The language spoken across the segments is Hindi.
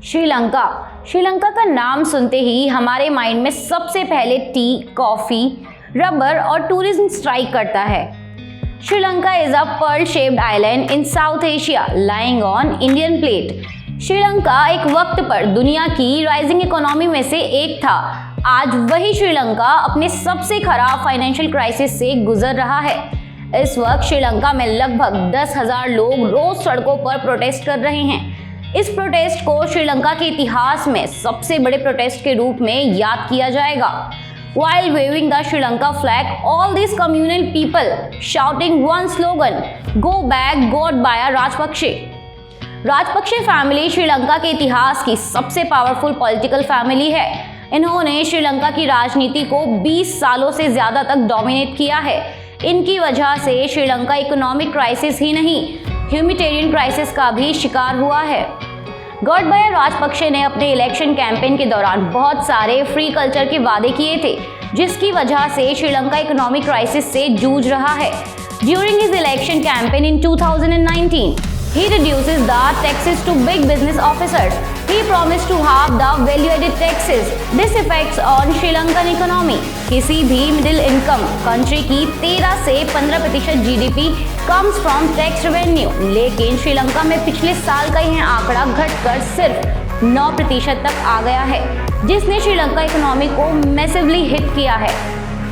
श्रीलंका। श्रीलंका का नाम सुनते ही हमारे माइंड में सबसे पहले टी, कॉफी, रबर और टूरिज्म स्ट्राइक करता है। Sri Lanka is a pearl shaped island in South Asia lying on Indian plate. Sri Lanka एक वक्त पर दुनिया की राइजिंग इकोनॉमी में से एक था। आज वही श्रीलंका अपने सबसे खराब फाइनेंशियल क्राइसिस से गुजर रहा है। इस वक्त श्रीलंका में लगभग 10,000 लोग रोज सड़कों पर प्रोटेस्ट कर रहे हैं। इस प्रोटेस्ट को श्रीलंका के इतिहास में सबसे बड़े प्रोटेस्ट के रूप में याद किया जाएगा। While waving the Sri Lanka flag, all these communal people shouting one slogan, "Go back, Gotabaya Rajapakse." Rajapaksa family Sri Lanka के इतिहास की सबसे पावरफुल पॉलिटिकल फैमिली है। इन्होंने श्रीलंका की राजनीति को 20 सालों से ज्यादा तक डोमिनेट किया है। इनकी वजह से श्रीलंका इकोनॉमिक क्राइसिस ही नहीं, ह्यूमैनिटेरियन क्राइसिस का भी शिकार हुआ है। गोटाबाया राजपक्षे ने अपने इलेक्शन कैंपेन के दौरान बहुत सारे फ्री कल्चर के वादे किए थे, जिसकी वजह से श्रीलंका इकोनॉमिक क्राइसिस से जूझ रहा है। During his election campaign in 2019, he reduces the taxes to big business officers. He promised to halve the value-added taxes. This affects on Sri Lankan economy. किसी भी मिडिल इनकम कंट्री की 13 से 15% GDP comes from tax revenue, लेकिन श्रीलंका में पिछले साल का यह आंकड़ा घटकर सिर्फ 9% तक आ गया है, जिसने श्रीलंका इकोनॉमी को मैसिवली हिट किया है।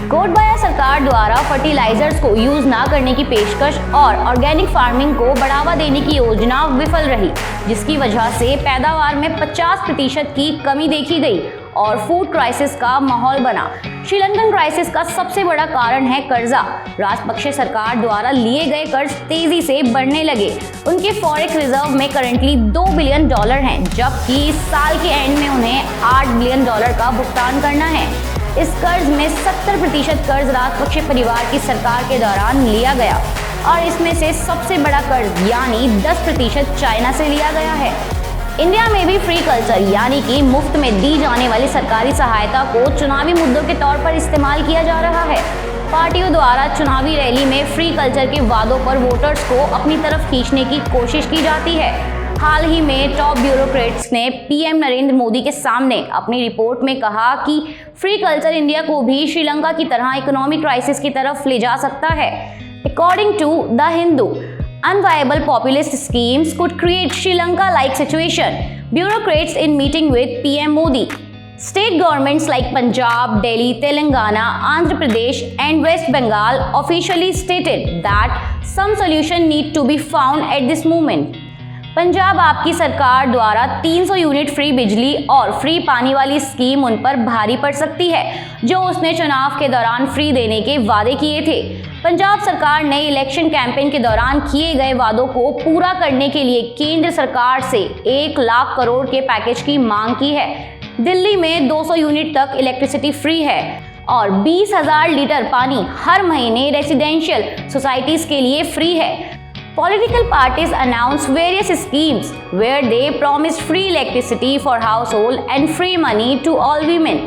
गोटाबाया सरकार द्वारा फर्टिलाइजर्स को यूज ना करने की पेशकश और ऑर्गेनिक फार्मिंग को बढ़ावा देने की योजना विफल रही, जिसकी वजह से पैदावार में 50% की कमी देखी गई और फूड क्राइसिस का माहौल बना। श्रीलंकन क्राइसिस का सबसे बड़ा कारण है कर्जा। राजपक्षे सरकार द्वारा लिए गए कर्ज तेजी से बढ़ने लगे। उनके फॉरेक्स रिजर्व में करंटली $2 बिलियन हैं, जबकि इस साल के एंड में उन्हें $8 बिलियन का भुगतान करना है। इस कर्ज में 70% कर्ज राजपक्षे परिवार की सरकार के दौरान लिया गया और इसमें से सबसे बड़ा कर्ज यानी 10% चाइना से लिया गया है। इंडिया में भी फ्री कल्चर यानी कि मुफ्त में दी जाने वाली सरकारी सहायता को चुनावी मुद्दों के तौर पर इस्तेमाल किया जा रहा है। पार्टियों द्वारा चुनावी रैली में फ्री कल्चर के वादों पर वोटर्स को अपनी तरफ खींचने की कोशिश की जाती है। हाल ही में टॉप ब्यूरोक्रेट्स ने पीएम नरेंद्र मोदी के सामने अपनी रिपोर्ट में कहा कि फ्री कल्चर इंडिया को भी श्रीलंका की तरह इकोनॉमिक क्राइसिस की तरफ ले जा सकता है। According to the Hindu, unviable populist schemes could create Sri Lanka-like situation. Bureaucrats in meeting with PM Modi. State governments like Punjab, Delhi, Telangana, Andhra Pradesh and West Bengal officially stated that some solution need to be found at this moment. Punjab आपकी सरकार द्वारा 300 यूनिट फ्री बिजली और फ्री पानी वाली स्कीम उन पर भारी पड़ सकती है, जो उसने चुनाव के दौरान फ्री देने के वादे किए थे। पंजाब सरकार ने इलेक्शन कैंपेन के दौरान किए गए वादों को पूरा करने के लिए केंद्र सरकार से 1 लाख करोड़ के पैकेज की मांग की है। दिल्ली में 200 यूनिट तक इलेक्ट्रिसिटी फ्री है और 20,000 लीटर पानी हर महीने रेसिडेंशियल सोसाइटीज के लिए फ्री है। Political parties announced various schemes where they promised free electricity for household and free money to all women.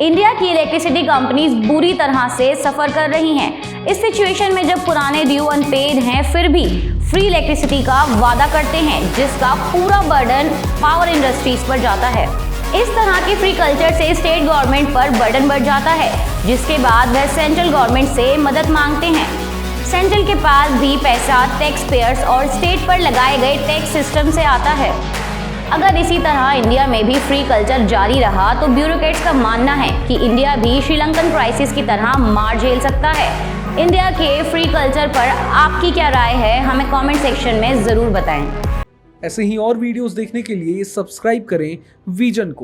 India की इलेक्ट्रिसिटी कंपनीज बुरी तरह से सफर कर रही हैं। इस सिचुएशन में जब पुराने ड्यू अनपेड हैं, फिर भी फ्री इलेक्ट्रिसिटी का वादा करते हैं, जिसका पूरा बर्डन पावर इंडस्ट्रीज पर जाता है। इस तरह के फ्री कल्चर से स्टेट गवर्नमेंट पर बर्डन बढ़ जाता है, जिसके बाद वह सेंट्रल गवर्नमेंट से मदद मांगते हैं। सेंट्रल के पास भी पैसा टैक्स पेयर्स और स्टेट पर लगाए गए टैक्स सिस्टम से आता है। अगर इसी तरह इंडिया में भी फ्री कल्चर जारी रहा तो ब्यूरोक्रेट्स का मानना है कि इंडिया भी श्रीलंकन क्राइसिस की तरह मार झेल सकता है। इंडिया के फ्री कल्चर पर आपकी क्या राय है, हमें कमेंट सेक्शन में ज़रूर बताएं। ऐसे ही और वीडियोस देखने के लिए सब्सक्राइब करें विजन को।